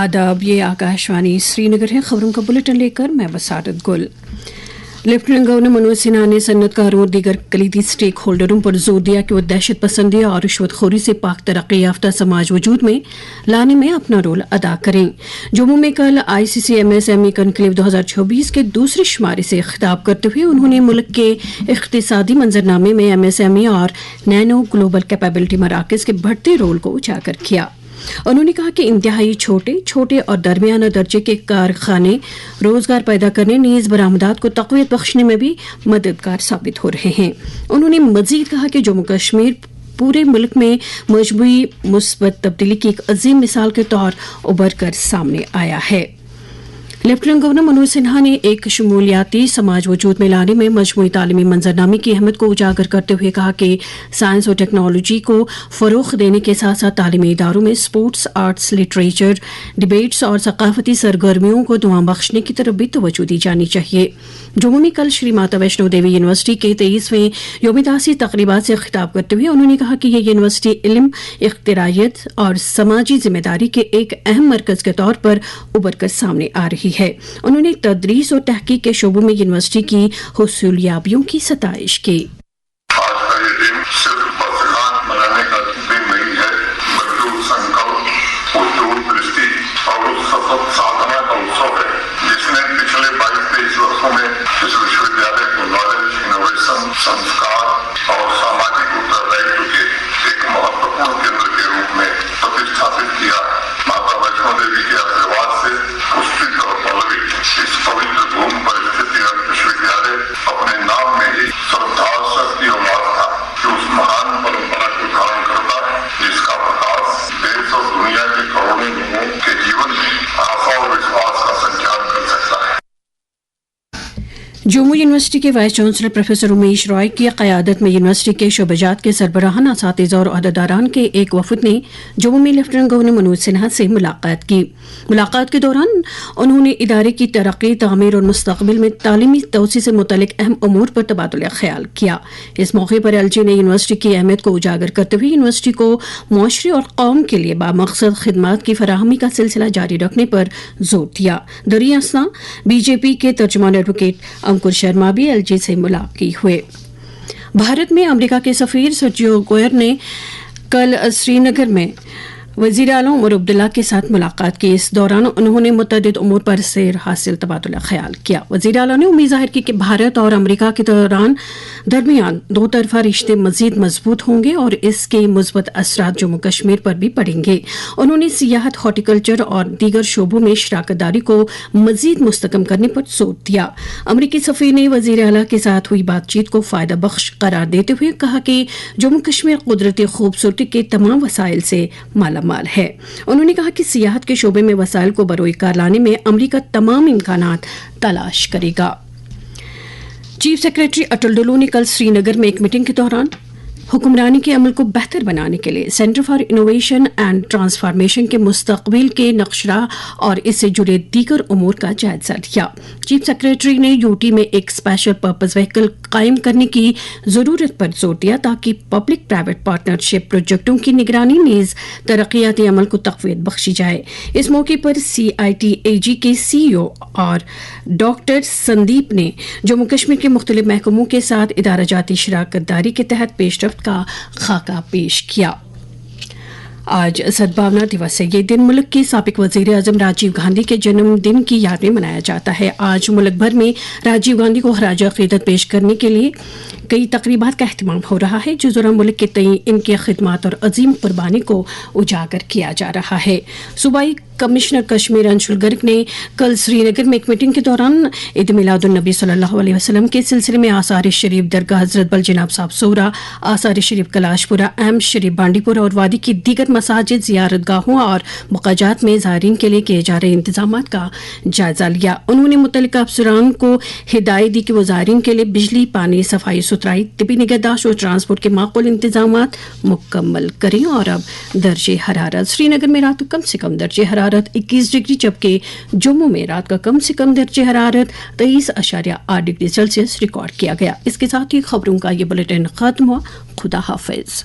आदाब, ये आकाशवाणी श्रीनगर है। खबरों का बुलेटिन लेकर मैं बसारत गुल। लेफ्टिनेंट गवर्नर मनोज सिन्हा ने सन्नतकारों और दीगर कलीदी स्टेक होल्डरों पर जोर दिया कि वो दहशत पसंदी और रिश्वतखोरी से पाक तरक्की याफ्ता समाज वजूद में लाने में अपना रोल अदा करें। जम्मू में कल ICC MSME कॉन्क्लेव 2024 के दूसरे शुमारे से खिताब करते हुए उन्होंने मुल्क के इख्तिसादी मंजरनामे में MSME और नैनो ग्लोबल कैपेबिलिटी मराकज़ के बढ़ते रोल को उजागर किया। उन्होंने कहा कि इंतहाई छोटे और दरमियाना दर्जे के कारखाने रोजगार पैदा करने नीज बरामदात को तक़वियत बख्शने में भी मददगार साबित हो रहे हैं। उन्होंने मजीद कहा कि जम्मू कश्मीर पूरे मुल्क में मजमूई मुस्बत तब्दीली की एक अजीम मिसाल के तौर उभर कर सामने आया है। लेफ्टिनेंट गवर्नर मनोज सिन्हा ने एक शमूलियाती समाज वजूद में लाने में मजमूई तालीमी मंजरनामे की अहमियत को उजागर करते हुए कहा कि साइंस और टेक्नोलॉजी को फरोग़ देने के साथ साथ तालीमी इदारों में स्पोर्ट्स, आर्ट्स, लिटरेचर, डिबेट्स और सकाफती सरगर्मियों को दुआ बख्शने की तरफ भी तवज्जो दी जानी चाहिए। जम्मू में कल श्री माता वैष्णो देवी यूनिवर्सिटी के 23वें यौम तासीस तकरीबात से खिताब करते हुए उन्होंने कहा कि यह यूनिवर्सिटी इल्म, इख्तिरायत और समाजी जिम्मेदारी के एक अहम मरकज के तौर पर उभर कर सामने आ रही है। उन्होंने तदरीस और तहकीक के शोबों में यूनिवर्सिटी की हुसूलियाबियों की सताइश की। संस्कार और सामाजिक उत्तरदायित्व के एक महत्वपूर्ण केंद्र के रूप में प्रतिष्ठापित किया। माता वैष्णो देवी के आशीर्वाद से पुष्पित और पल्लवित इस पवित्र भूमि पर स्थित विश्वविद्यालय अपने नाम में ही श्रद्धा, शक्ति और आस्था की उस महान परंपरा को धारण करता है जिसका प्रकाश देश और दुनिया के करोड़ों लोगों के जीवन में आशा और विश्वास का संचार कर सकता है। जम्मू यूनिवर्सिटी के vice chancellor professor Umesh Roy की क़यादत में यूनिवर्सिटी के शोबजात के सरबराहान, असातिज़ा और अहदेदारान के एक वफद ने जम्मू में लेफ्टिनेंट गवर्नर मनोज सिन्हा से मुलाकात की। मुलाकात के दौरान उन्होंने इदारे की तरक्की, तामीर और मुस्तक़बिल में तालीमी तोसी से मुतल्लिक़ अहम उमूर पर तबादुल ख्याल किया। इस मौके पर LG ने यूनिवर्सिटी की अहमियत को उजागर करते हुए यूनिवर्सिटी को मुआशरे और कौम के लिए बामक़सद खिदमात की फराहमी का सिलसिला जारी रखने पर जोर दिया। दरी असना BJP के तर्जुमान एडवोकेट अंकुर शर्मा भी LG से मुलाकात हुए। भारत में अमेरिका के सफीर सर्जियो गोयर ने कल श्रीनगर में वज़ीर आला उमर अब्दुल्ला के साथ मुलाकात की। इस दौरान उन्होंने मुतअद्दिद उमूर पर सेर हासिल तबादुला ख्याल किया। वज़ीर आला ने उम्मीद ज़ाहिर की कि भारत और अमेरिका के दरमियान दो तरफा रिश्ते मज़ीद मजबूत होंगे और इसके मुस्बत असरात जम्मू कश्मीर पर भी पड़ेंगे। उन्होंने सियाहत, हॉर्टिकल्चर और दीगर शोबों में शराकतदारी को मज़ीद मुस्तकम करने पर जोर दिया। अमरीकी सफ़ीर ने वज़ीर आला के साथ हुई बातचीत को फ़ायदा बख्श करार देते हुए कहा कि जम्मू कश्मीर कुदरती खूबसूरती के तमाम वसाइल से मालामाल है। उन्होंने कहा कि सियाहत के शोबे में वसाइल को बरोए कार लाने में अमरीका तमाम इम्कानात तलाश करेगा। चीफ सेक्रेटरी अटल डुल्लू ने कल श्रीनगर में एक मीटिंग के दौरान हुक्मरानी के अमल को बेहतर बनाने के लिए centre for innovation and transformation के मुस्तकबिल के नक्शा और इससे जुड़े दीगर उमूर का जायजा लिया। चीफ सेक्रेटरी ने यूटी में एक स्पेशल पर्पस व्हीकल कायम करने की जरूरत पर जोर दिया ताकि पब्लिक प्राइवेट पार्टनरशिप प्रोजेक्टों की निगरानी नीज तरक्याती अमल को तक़वियत बख्शी जाए। इस मौके पर CITAG के CEO और डॉक्टर संदीप ने जम्मू कश्मीर के मुख्तलिफ महकमों के साथ इदारा जाती शराकतदारी के तहत पेशरफ्त का खाका पेश किया। आज सद्भावना दिवस है। ये दिन मुल्क के साबिक वज़ीर आज़म राजीव गांधी के जन्मदिन की याद में मनाया जाता है। आज मुल्क भर में राजीव गांधी को खराज अक़ीदत पेश करने के लिए कई तकरीबात का अहतमाम हो रहा है, जिस दौरान मुल्क के तई इनकी खिदमात और अजीम कुर्बानी को उजागर किया जा रहा है। सूबाई कमिश्नर कश्मीर अंशुल गर्ग ने कल श्रीनगर में एक मीटिंग के दौरान ईद मिलादुन नबी सल्लल्लाहु अलैहि वसल्लम के सिलसिले में आसार शरीफ दरगाह हजरत बल जनाब साहब सोरा, आसार शरीफ कलाशपुरा, अहम शरीफ बांडीपुरा और वादी की दीगर मसाजिद, जियारतगाहों और मुकाजात में ज़ायरीन के लिए किए जा रहे इंतजाम का जायजा लिया। उन्होंने मुतल्लिका अफसरान को हिदायत दी कि वो ज़ायरीन के लिए बिजली, पानी, सफाई सुथराई, तिबी निगहदाश्त और ट्रांसपोर्ट के माकूल इंतजाम मुकम्मल करें। और अब दर्जे हरारत श्रीनगर में रात को कम से कम दर्जे हरारत 21 डिग्री, जबकि जम्मू में रात का कम से कम दर्जे हरारत 23.8 डिग्री सेल्सियस रिकॉर्ड किया गया। इसके साथ ही खबरों का ये बुलेटिन खत्म हुआ। खुदा हाफिज।